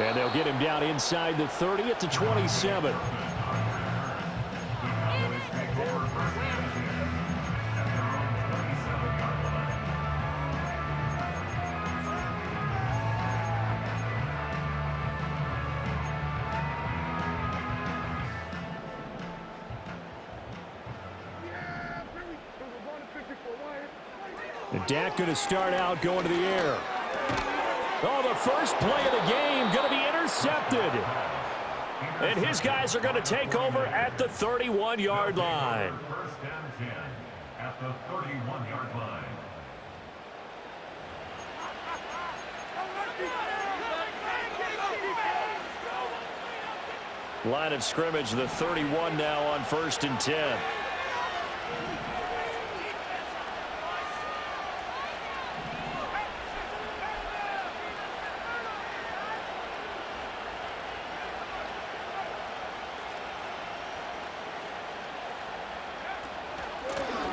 And they'll get him down inside the 30 at the 27. And Dak going to start out going to the air. Oh, the first play of the game going to be intercepted. And his guys are going to take over at the 31-yard line. First down 10 at the 31-yard line. Line of scrimmage, the 31 now on 1st and 10.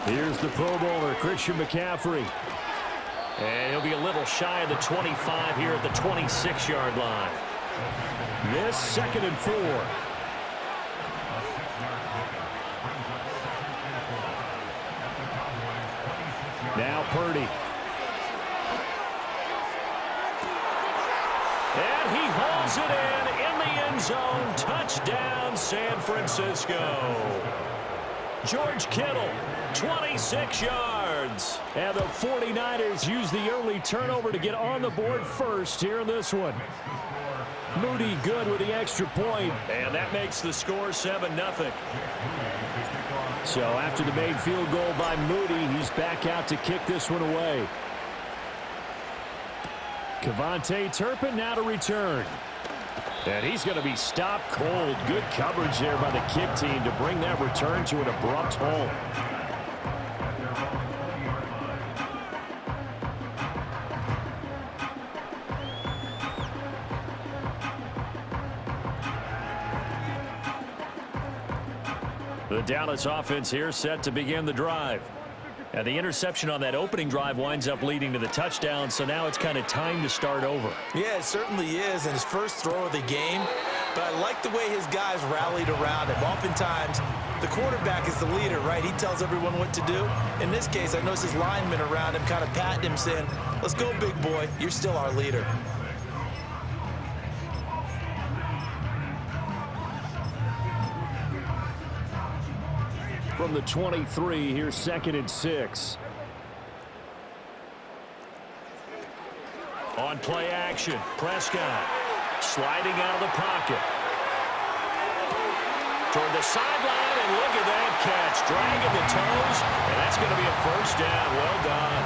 Here's the Pro Bowler, Christian McCaffrey. And he'll be a little shy of the 25 here at the 26-yard line. This 2nd and 4. Now Purdy. And he holds it in the end zone. Touchdown, San Francisco. George Kittle, 26 yards. And the 49ers use the early turnover to get on the board first here in this one. Moody good with the extra point, and that makes the score 7-0. So after the made field goal by Moody, he's back out to kick this one away. Kevontae Turpin now to return. And he's going to be stopped cold. Good coverage there by the kick team to bring that return to an abrupt halt. The Dallas offense here set to begin the drive. And the interception on that opening drive winds up leading to the touchdown, so now it's kind of time to start over. Yeah, it certainly is, and his first throw of the game. But I like the way his guys rallied around him. Oftentimes, the quarterback is the leader, right? He tells everyone what to do. In this case, I noticed his linemen around him kind of patting him, saying, "Let's go, big boy. You're still our leader." From the 23, here's 2nd and 6. On play action, Prescott sliding out of the pocket. Toward the sideline, and look at that catch. Dragging the toes, and that's going to be a first down. Well done.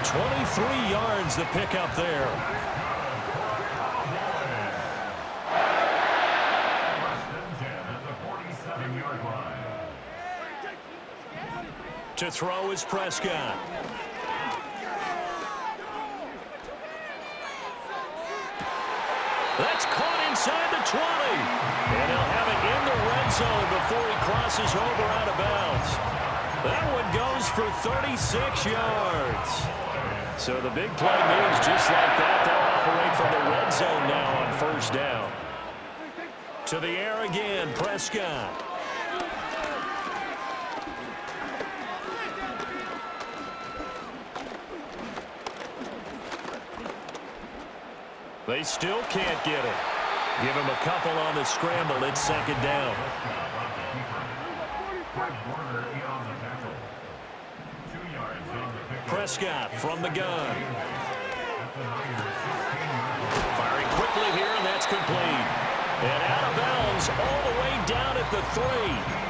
23 yards the pickup there. To throw is Prescott. That's caught inside the 20. And he'll have it in the red zone before he crosses over out of bounds. That one goes for 36 yards. So the big play moves just like that. They'll operate from the red zone now on 1st down. To the air again, Prescott. They still can't get it. Give him a couple on the scramble. It's 2nd down. Prescott from the gun. Firing quickly here, and that's complete. And out of bounds all the way down at the 3.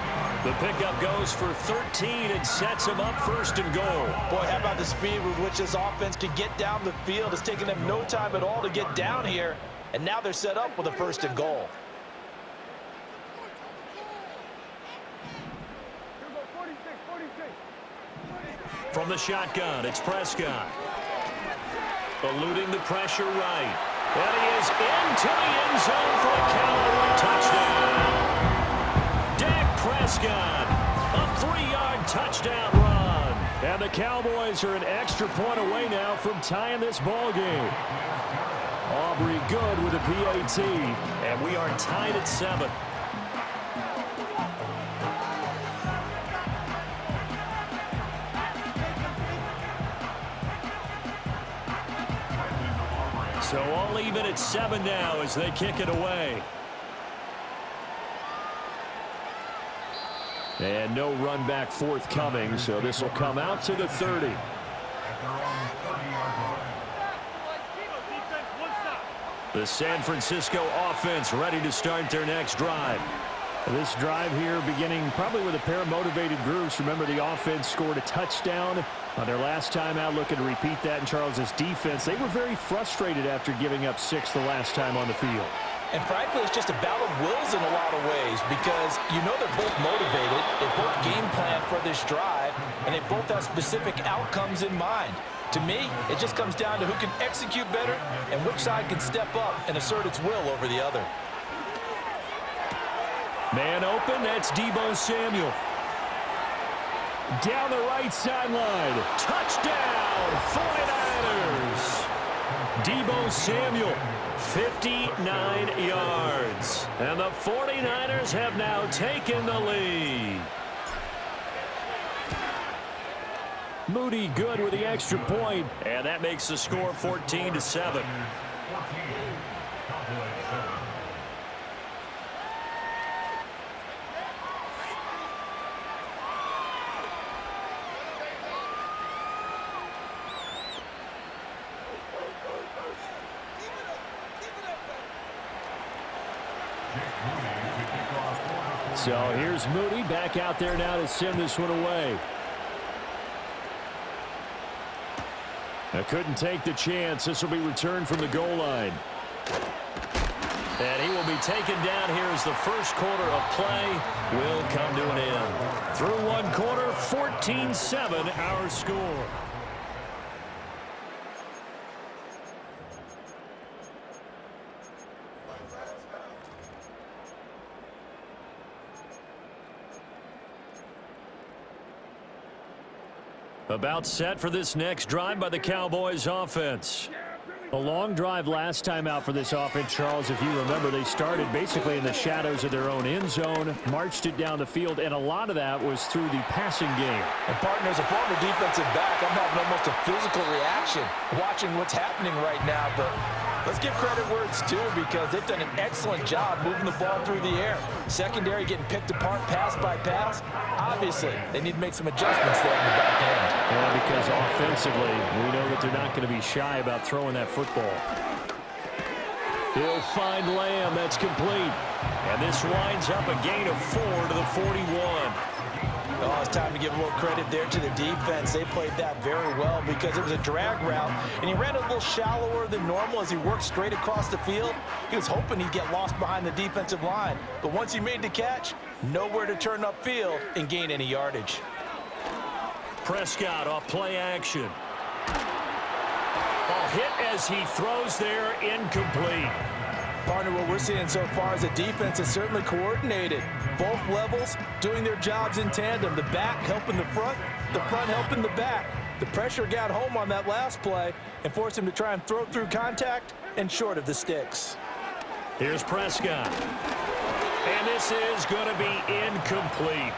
The pickup goes for 13 and sets him up 1st and goal. Boy, how about the speed with which this offense can get down the field? It's taken them no time at all to get down here, and now they're set up with a 1st and goal. From the shotgun, it's Prescott. Eluding the pressure right. And he is into the end zone for a Cowboy touchdown. Dak Prescott, a 3-yard touchdown run. And the Cowboys are an extra point away now from tying this ball game. Aubrey good with a PAT. And we are tied at 7. So all even at 7 now as they kick it away. And no run back forthcoming, so this will come out to the 30. The San Francisco offense ready to start their next drive. This drive here beginning probably with a pair of motivated groups. Remember, the offense scored a touchdown on their last time out, looking to repeat that in Charles' defense. They were very frustrated after giving up 6 the last time on the field. And frankly, it's just a battle of wills in a lot of ways because you know they're both motivated, they both game plan for this drive, and they both have specific outcomes in mind. To me, it just comes down to who can execute better and which side can step up and assert its will over the other. Man open, that's Deebo Samuel. Down the right sideline. Touchdown, 49ers. Deebo Samuel, 59 yards. And the 49ers have now taken the lead. Moody good with the extra point, and that makes the score 14-7. So here's Moody back out there now to send this one away. I couldn't take the chance. This will be returned from the goal line. And he will be taken down here as the first quarter of play will come to an end. Through one quarter, 14-7 our score. About set for this next drive by the Cowboys offense. A long drive last time out for this offense, Charles. If you remember, they started basically in the shadows of their own end zone, marched it down the field, and a lot of that was through the passing game. And partner, as a former defensive back, I'm having almost a physical reaction watching what's happening right now. But let's give credit where it's due because they've done an excellent job moving the ball through the air. Secondary getting picked apart pass by pass. Obviously, they need to make some adjustments there in the back end. Yeah, because offensively, we know that they're not going to be shy about throwing that football. He'll find Lamb. That's complete. And this winds up a gain of 4 to the 41. Oh, it's time to give a little credit there to the defense. They played that very well because it was a drag route, and he ran a little shallower than normal as he worked straight across the field. He was hoping he'd get lost behind the defensive line, but once he made the catch, nowhere to turn upfield and gain any yardage. Prescott off play action. A hit as he throws there, incomplete. Partner, what we're seeing so far is the defense is certainly coordinated. Both levels doing their jobs in tandem. The back helping the front helping the back. The pressure got home on that last play and forced him to try and throw through contact and short of the sticks. Here's Prescott. And this is going to be incomplete.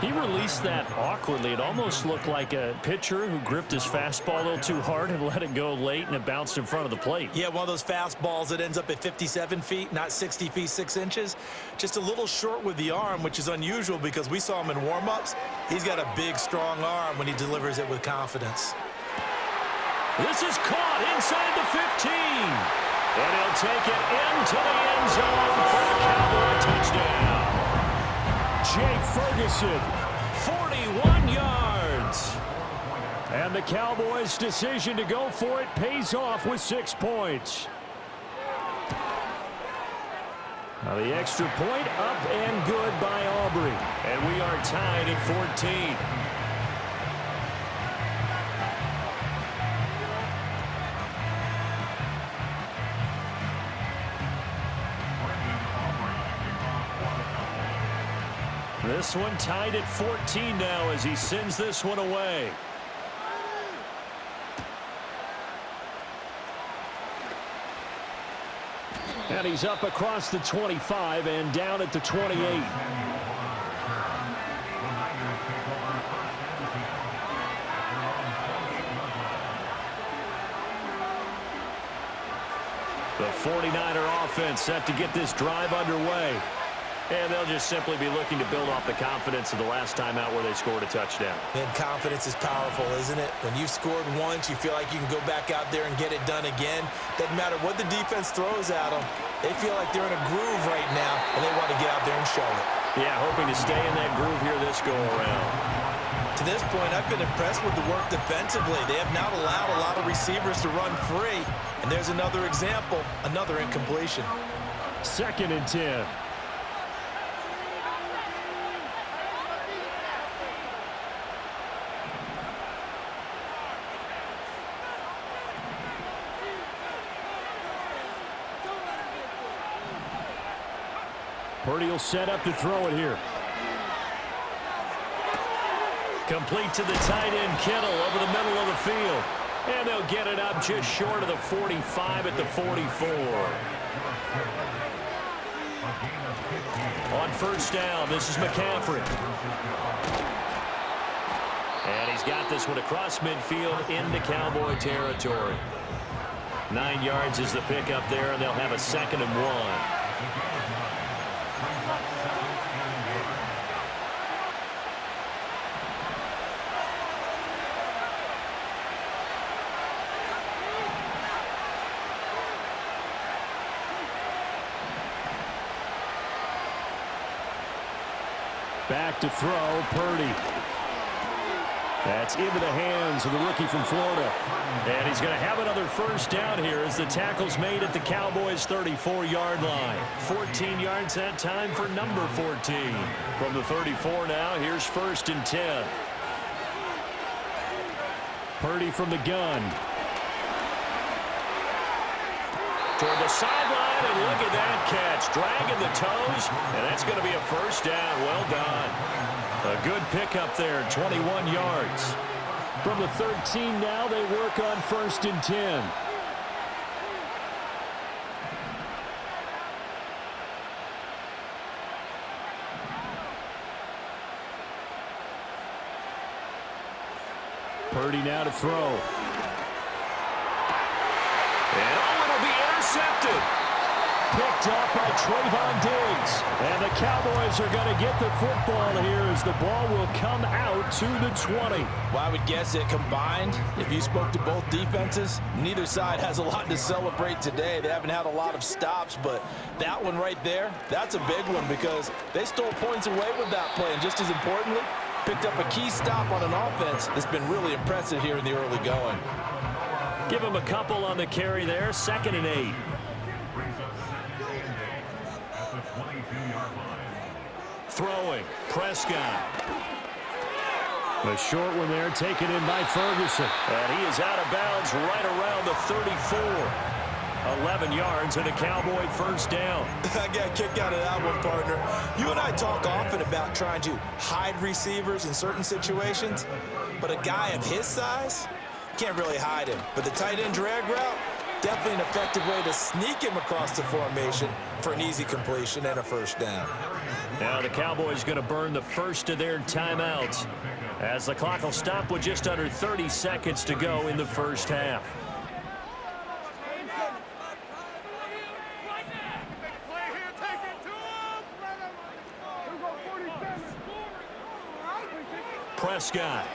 He released that awkwardly. It almost looked like a pitcher who gripped his fastball a little too hard and let it go late, and it bounced in front of the plate. Yeah, one of those fastballs that ends up at 57 feet, not 60 feet, 6 inches. Just a little short with the arm, which is unusual because we saw him in warm-ups. He's got a big, strong arm when he delivers it with confidence. This is caught inside the 15. And he'll take it into the end zone for a Cowboy touchdown. Jake Ferguson, 41 yards. And the Cowboys' decision to go for it pays off with 6 points. Now the extra point up and good by Aubrey. And we are tied at 14. This one tied at 14 now as he sends this one away. And he's up across the 25 and down at the 28. The 49er offense set to get this drive underway. And they'll just simply be looking to build off the confidence of the last time out where they scored a touchdown. And confidence is powerful, isn't it? When you've scored once, you feel like you can go back out there and get it done again. Doesn't matter what the defense throws at them. They feel like they're in a groove right now, and they want to get out there and show it. Yeah, hoping to stay in that groove here this go-around. To this point, I've been impressed with the work defensively. They have not allowed a lot of receivers to run free. And there's another example, another incompletion. 2nd and 10. Purdy will set up to throw it here. Complete to the tight end, Kittle, over the middle of the field. And they'll get it up just short of the 45 at the 44. On 1st down, this is McCaffrey. And he's got this one across midfield into Cowboy territory. 9 yards is the pickup there, and they'll have a 2nd and 1. Back to throw, Purdy. That's into the hands of the rookie from Florida. And he's going to have another 1st down here as the tackle's made at the Cowboys' 34-yard line. 14 yards that time for number 14. From the 34 now, here's 1st and 10. Purdy from the gun. Toward the sideline, and look at that catch. Dragging the toes, and that's going to be a 1st down. Well done. A good pickup there, 21 yards. From the 13 now, they work on 1st and 10. Purdy now to throw. Intercepted. Picked off by Trayvon Diggs. And the Cowboys are going to get the football here as the ball will come out to the 20. Well, I would guess it combined, if you spoke to both defenses, neither side has a lot to celebrate today. They haven't had a lot of stops, but that one right there, that's a big one because they stole points away with that play. And just as importantly, picked up a key stop on an offense that's been really impressive here in the early going. Give him a couple on the carry there. 2nd and 8. Throwing. Prescott. The short one there taken in by Ferguson. And he is out of bounds right around the 34. 11 yards and a Cowboy 1st down. I got a kick out of that one, partner. You and I talk often about trying to hide receivers in certain situations, but a guy of his size, can't really hide him. But the tight end drag route, definitely an effective way to sneak him across the formation for an easy completion and a 1st down. Now the Cowboys going to burn the first of their timeouts as the clock will stop with just under 30 seconds to go in the 1st half. Prescott.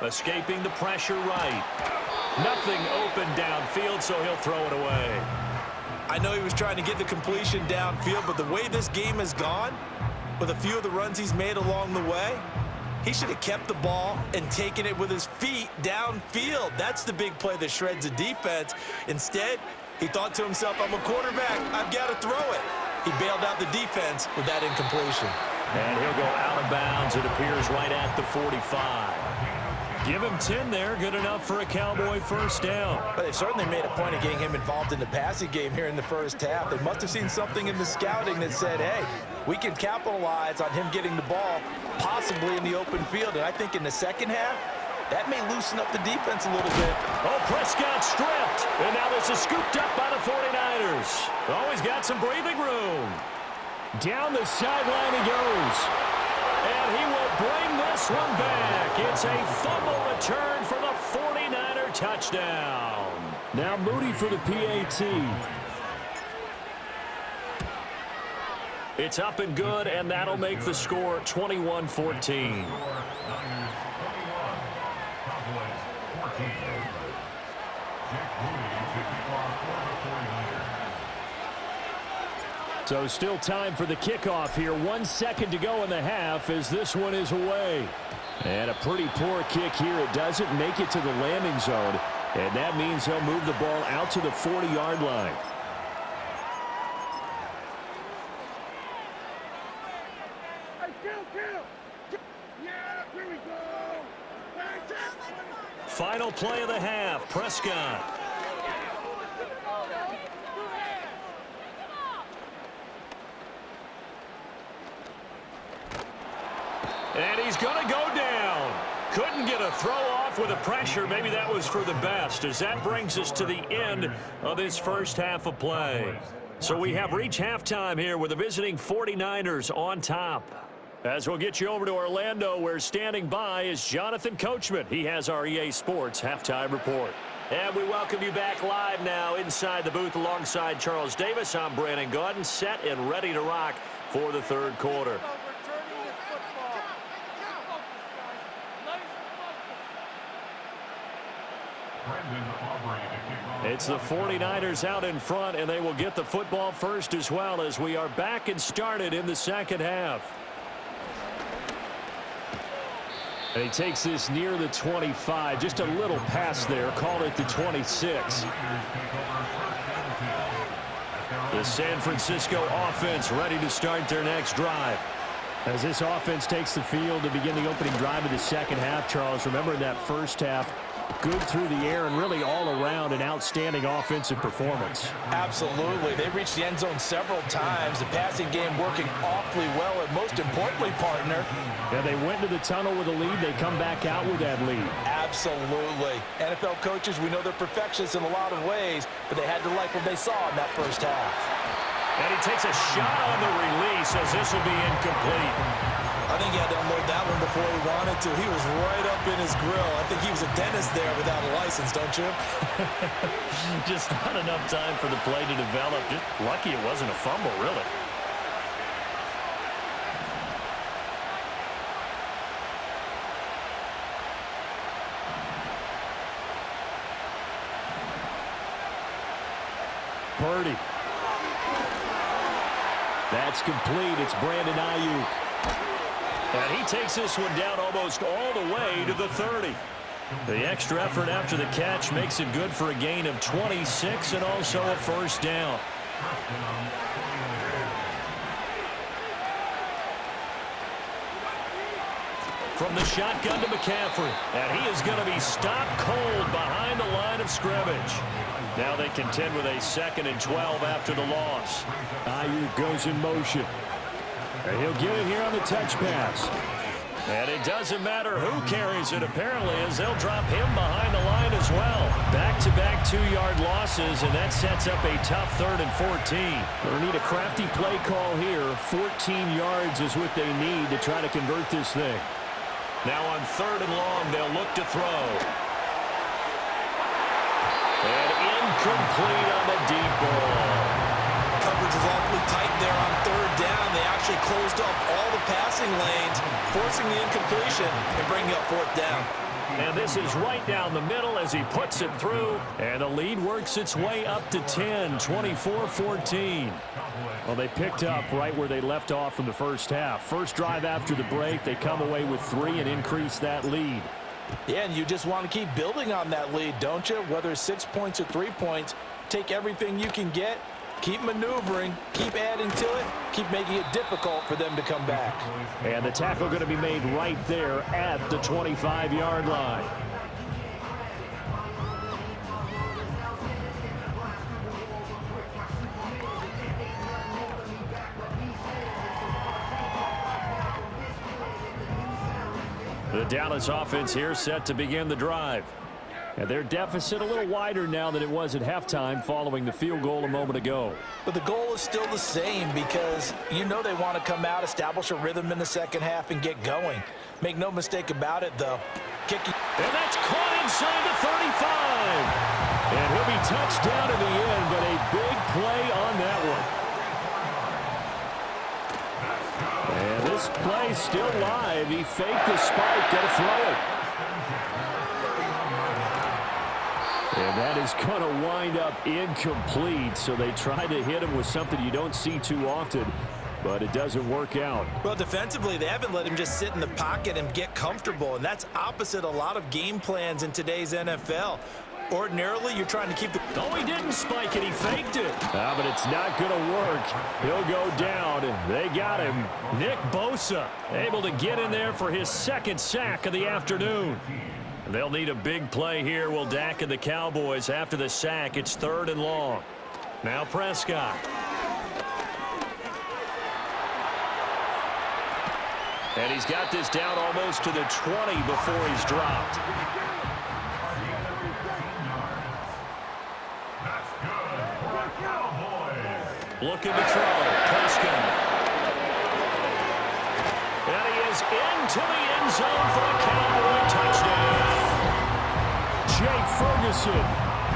Escaping the pressure right. Nothing open downfield, so he'll throw it away. I know he was trying to get the completion downfield, but the way this game has gone, with a few of the runs he's made along the way, he should have kept the ball and taken it with his feet downfield. That's the big play that shreds the defense. Instead, he thought to himself, I'm a quarterback, I've got to throw it. He bailed out the defense with that incompletion. And he'll go out of bounds, it appears, right at the 45. Give him 10 there, good enough for a Cowboy 1st down. But they certainly made a point of getting him involved in the passing game here in the 1st half. They must have seen something in the scouting that said, hey, we can capitalize on him getting the ball, possibly in the open field. And I think in the 2nd half, That may loosen up the defense a little bit. Oh, Prescott stripped. And now this is scooped up by the 49ers. Oh, he's got some breathing room. Down the sideline he goes. And he will bring this one back. It's a fumble return for the 49er touchdown. Now Moody for the PAT. It's up and good, and that'll make the score 21-14. So still time for the kickoff here. 1 second to go in the half as this one is away. And a pretty poor kick here. It doesn't make it to the landing zone. And that means he'll move the ball out to the 40-yard line. Final play of the half, Prescott. And he's going to go down. Couldn't get a throw off with the pressure. Maybe that was for the best, as that brings us to the end of this first half of play. So we have reached halftime here with the visiting 49ers on top. As we'll get you over to Orlando, where standing by is Jonathan Coachman. He has our EA Sports halftime report. And we welcome you back live now inside the booth alongside Charles Davis. I'm Brandon Gaudin, set and ready to rock for the third quarter. It's the 49ers out in front, and they will get the football first as well, as we are back and started in the second half. And he takes this near the 25. Just a little pass there. Called it the 26. The San Francisco offense ready to start their next drive. As this offense takes the field to begin the opening drive of the second half, Charles, remember in that first half, good through the air and really all around an outstanding offensive performance. Absolutely. They reached the end zone several times. The passing game working awfully well, and most importantly, partner. Yeah, they went to the tunnel with a lead. They come back out with that lead. Absolutely. NFL coaches, we know they're perfectionists in a lot of ways, but they had to like what they saw in that first half. And he takes a shot on the release, as this will be incomplete. I think he had to unload that one before he wanted to. He was right up in his grill. I think he was a dentist there without a license, don't you? Just not enough time for the play to develop. Just lucky it wasn't a fumble, really. Purdy. That's complete. It's Brandon Ayuk. And he takes this one down almost all the way to the 30. The extra effort after the catch makes it good for a gain of 26 and also a first down. From the shotgun to McCaffrey. And he is going to be stopped cold behind the line of scrimmage. Now they contend with a 2nd and 12 after the loss. Ayuk goes in motion. And he'll get it here on the touch pass. And it doesn't matter who carries it, apparently, as they'll drop him behind the line as well. Back-to-back 2-yard losses, and that sets up a tough 3rd and 14. They'll need a crafty play call here. 14 yards is what they need to try to convert this thing. Now on 3rd and long, they'll look to throw. And incomplete on the deep ball. Coverage is awfully tight there on 3rd down. They actually closed up all the passing lanes, forcing the incompletion and bringing up 4th down. And this is right down the middle as he puts it through. And the lead works its way up to 10, 24-14. Well, they picked up right where they left off in the first half. First drive after the break, they come away with 3 and increase that lead. Yeah, and you just want to keep building on that lead, don't you? Whether it's 6 points or 3 points, take everything you can get. Keep maneuvering, keep adding to it, keep making it difficult for them to come back. And the tackle going to be made right there at the 25-yard line. The Dallas offense here set to begin the drive. And their deficit a little wider now than it was at halftime following the field goal a moment ago. But the goal is still the same because you know they want to come out, establish a rhythm in the second half, and get going. Make no mistake about it, though. Kicking. And that's caught inside the 35. And he'll be touched down in the end, but a big play on that one. And this play still live. He faked the spike, going to throw it. And that is going to wind up incomplete, so they tried to hit him with something you don't see too often, but it doesn't work out. Well, defensively, they haven't let him just sit in the pocket and get comfortable, and that's opposite a lot of game plans in today's NFL. Ordinarily, you're trying to keep the... Oh, he didn't spike it. He faked it. But it's not going to work. He'll go down. They got him. Nick Bosa able to get in there for his second sack of the afternoon. They'll need a big play here, will Dak and the Cowboys. After the sack, it's 3rd and long. Now Prescott. And he's got this down almost to the 20 before he's dropped. Looking to throw. Prescott. And he is into the end zone for a Cowboy touchdown. Jake Ferguson,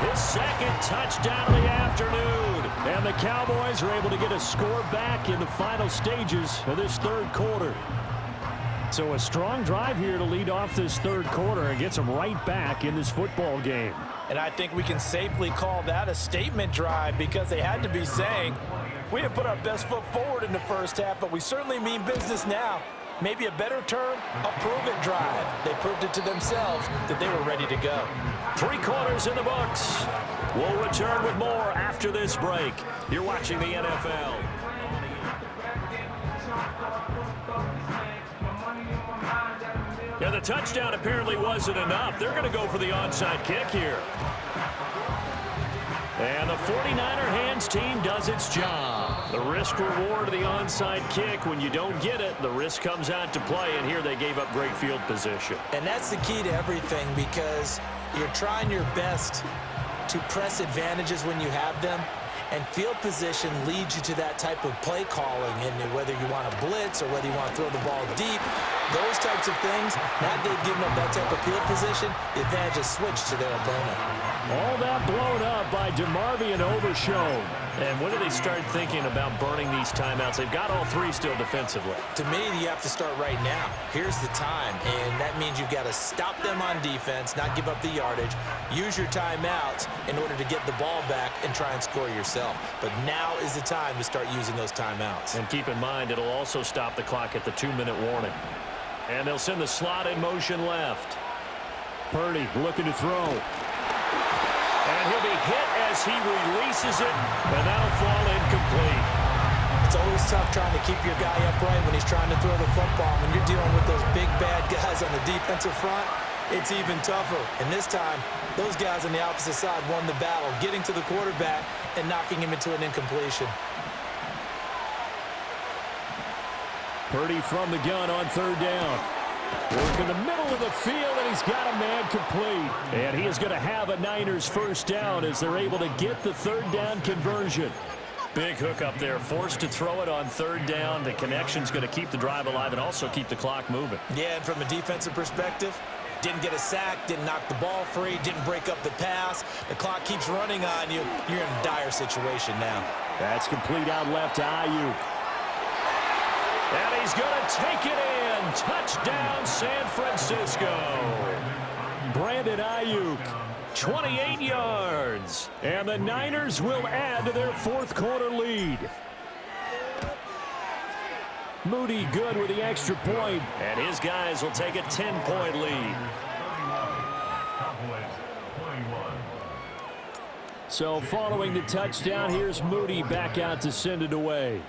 his second touchdown of the afternoon. And the Cowboys are able to get a score back in the final stages of this third quarter. So a strong drive here to lead off this third quarter and gets them right back in this football game. And I think we can safely call that a statement drive because they had to be saying, we didn't put our best foot forward in the first half, but we certainly mean business now. Maybe a better term, a prove-it drive. They proved it to themselves that they were ready to go. 3 quarters in the books. We'll return with more after this break. You're watching the NFL. Yeah, the touchdown apparently wasn't enough. They're going to go for the onside kick here. And the 49er hands team does its job. The risk reward of the onside kick. When you don't get it, the risk comes out to play, and here they gave up great field position. And that's the key to everything because you're trying your best to press advantages when you have them, and field position leads you to that type of play calling, and whether you want to blitz or whether you want to throw the ball deep, those types of things, now they've given up that type of field position, the advantage is switched to their opponent. All that blown up by DeMarvion Overshown. And when do they start thinking about burning these timeouts? They've got all 3 still defensively. To me, you have to start right now. Here's the time, and that means you've got to stop them on defense, not give up the yardage, use your timeouts in order to get the ball back and try and score yourself. But now is the time to start using those timeouts. And keep in mind, it'll also stop the clock at the 2-minute warning. And they'll send the slot in motion left. Purdy looking to throw. And he'll be hit as he releases it, and that'll fall incomplete. It's always tough trying to keep your guy upright when he's trying to throw the football. When you're dealing with those big, bad guys on the defensive front, it's even tougher. And this time, those guys on the opposite side won the battle, getting to the quarterback and knocking him into an incompletion. Purdy from the gun on 3rd down. Work in the middle of the field, and he's got a man complete. And he is going to have a Niners first down as they're able to get the 3rd down conversion. Big hook up there, forced to throw it on 3rd down. The connection's going to keep the drive alive and also keep the clock moving. Yeah, and from a defensive perspective, didn't get a sack, didn't knock the ball free, didn't break up the pass. The clock keeps running on you. You're in a dire situation now. That's complete out left to Ayuk. And he's going to take it in. Touchdown, San Francisco. Brandon Ayuk, 28 yards. And the Niners will add to their 4th quarter lead. Moody good with the extra point. And his guys will take a 10-point lead. So following the touchdown, here's Moody back out to send it away.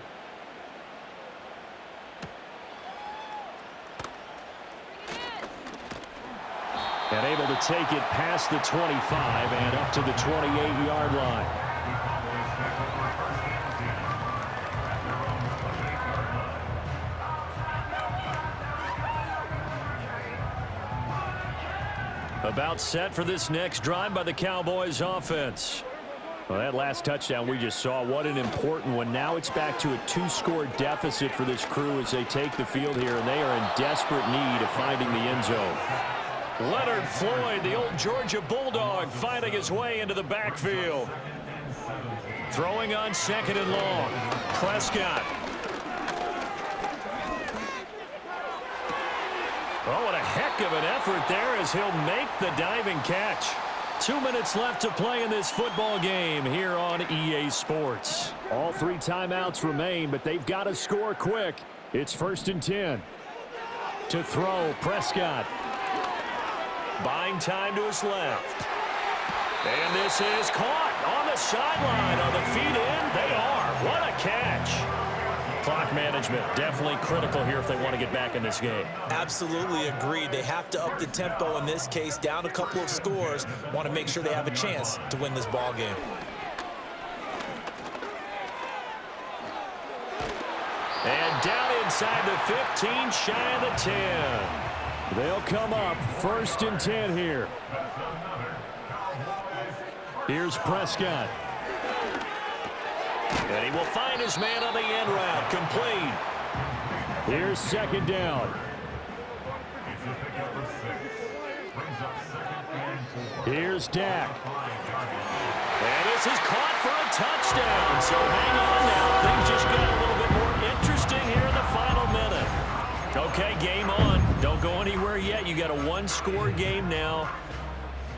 And able to take it past the 25 and up to the 28-yard line. About set for this next drive by the Cowboys offense. Well, that last touchdown we just saw, what an important one. Now it's back to a 2-score deficit for this crew as they take the field here, and they are in desperate need of finding the end zone. Leonard Floyd, the old Georgia Bulldog, finding his way into the backfield. Throwing on 2nd and long. Prescott. Oh, what a heck of an effort there as he'll make the diving catch. 2 minutes left to play in this football game here on EA Sports. All 3 timeouts remain, but they've got to score quick. It's 1st and 10. To throw, Prescott. Buying time to his left. And this is caught on the sideline. Are the feet in? They are. What a catch. Clock management definitely critical here if they want to get back in this game. Absolutely agreed. They have to up the tempo in this case, down a couple of scores. Want to make sure they have a chance to win this ball game. And down inside the 15, shy of the 10. They'll come up 1st and 10 here. Here's Prescott. And he will find his man on the end route. Complete. Here's 2nd down. Here's Dak. And this is caught for a touchdown. So hang on now. Things just got a little bit more interesting here in the final minute. Okay, game on. Don't go anywhere yet. You got a 1-score game now.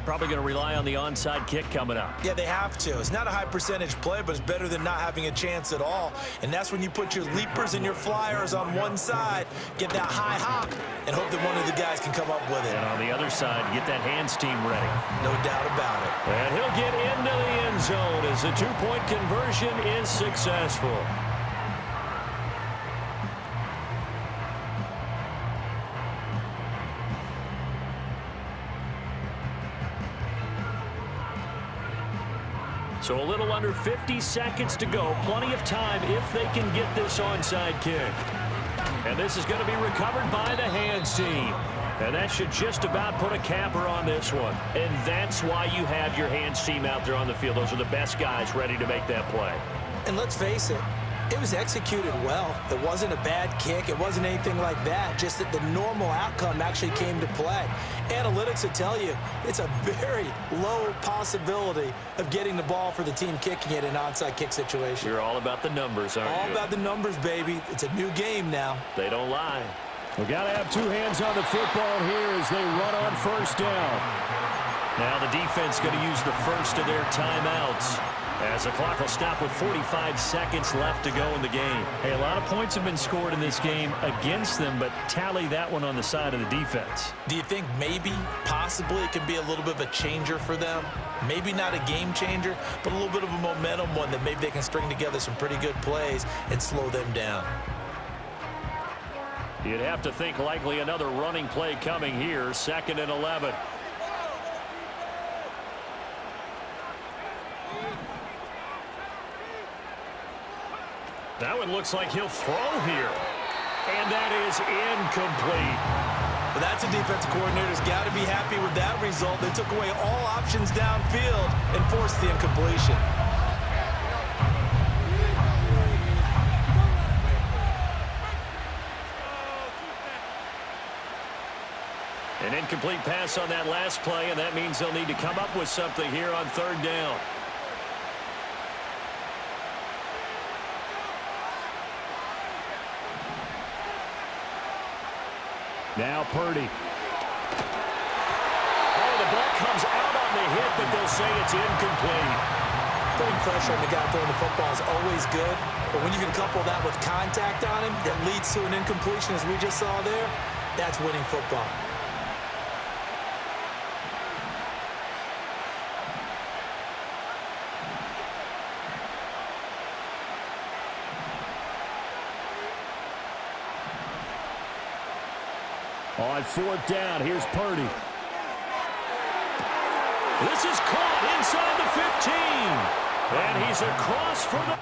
Probably going to rely on the onside kick coming up. Yeah, they have to. It's not a high percentage play, but it's better than not having a chance at all. And that's when you put your leapers and your flyers on one side, get that high hop, and hope that one of the guys can come up with it. And on the other side, get that hands team ready. No doubt about it. And he'll get into the end zone as the 2-point conversion is successful. So a little under 50 seconds to go. Plenty of time if they can get this onside kick. And this is going to be recovered by the hands team. And that should just about put a capper on this one. And that's why you have your hands team out there on the field. Those are the best guys ready to make that play. And let's face it, it was executed well. It wasn't a bad kick. It wasn't anything like that. Just that the normal outcome actually came to play. Analytics will tell you it's a very low possibility of getting the ball for the team kicking it in an onside kick situation. You're all about the numbers, aren't you? All about the numbers, baby. It's a new game now. They don't lie. We've got to have 2 hands on the football here as they run on 1st down. Now the defense going to use the first of their timeouts, as the clock will stop with 45 seconds left to go in the game. Hey, a lot of points have been scored in this game against them, but tally that one on the side of the defense. Do you think maybe, possibly, it could be a little bit of a changer for them? Maybe not a game changer, but a little bit of a momentum one that maybe they can string together some pretty good plays and slow them down. You'd have to think likely another running play coming here, 2nd and 11. That one looks like he'll throw here. And that is incomplete. Well, that's a defensive coordinator's got to be happy with that result. They took away all options downfield and forced the incompletion. An incomplete pass on that last play, and that means they'll need to come up with something here on 3rd down. Now Purdy. Oh, the ball comes out on the hit, but they'll say it's incomplete. Putting pressure on the guy throwing the football is always good, but when you can couple that with contact on him that leads to an incompletion, as we just saw there, that's winning football. On 4th down, here's Purdy. This is caught inside the 15. And he's across for the...